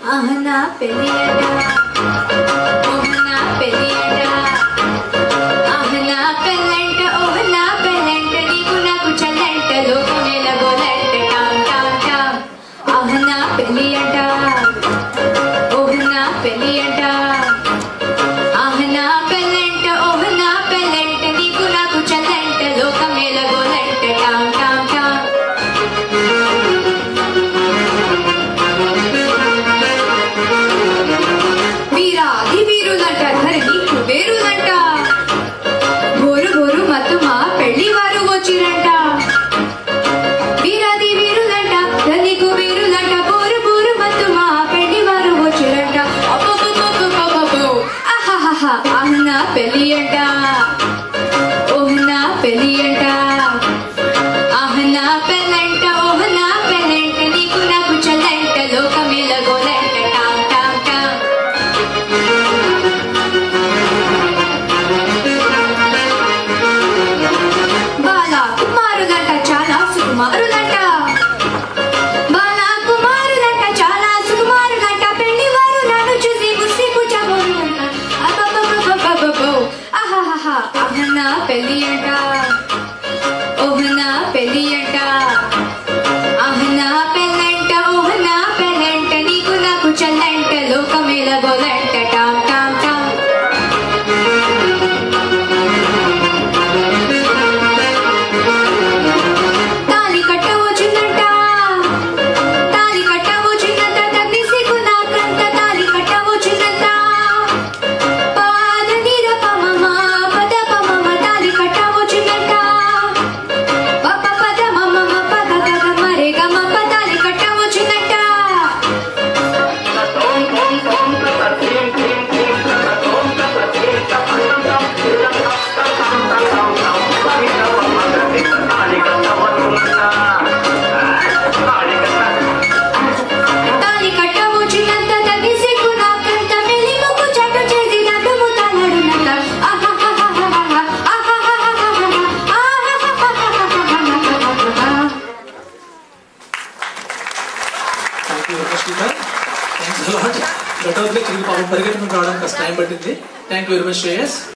ahna peliyada ohna peliyada ahna pelanta ohna pelanta neeku naku challanta lokamela golanta tam tam tam ahna peliyada ohna peliyada ahna pelanta ohna pelanta neeku naku challanta lokamela golanta tam tam tam ahna peliyada ohna peliyada ahna pelanta ohna pelanta neeku naku challanta lokamela golanta tam tam tam bala kumarulanta chala sukumarulanta bala kumarulanta chala sukumarulanta pelli varu nanu chusi musi puchabolunta ahna peliyada ohna peliyada ahna pelanta ohna pelanta neeku naku challanta lokamela golanta tam tam tam తాలి కట్టవచ్చునంట తన్నిసికు నాకంత తాలి కట్టవచ్చునంట పాదనిర పమమ పద పమమ తాలి కట్టవచ్చునంట పప పద మమమ పద గగ మరే గమ పదాలి కట్టవచ్చునంట తాలి కట్టవచ్చునంత తన్నిసికు నాకంత మెలిముకు చటు చేసి నడుము తలడునంత పరిగెట్టుకుని రావడానికి టైం పట్టింది. Thank you very much Shreyas.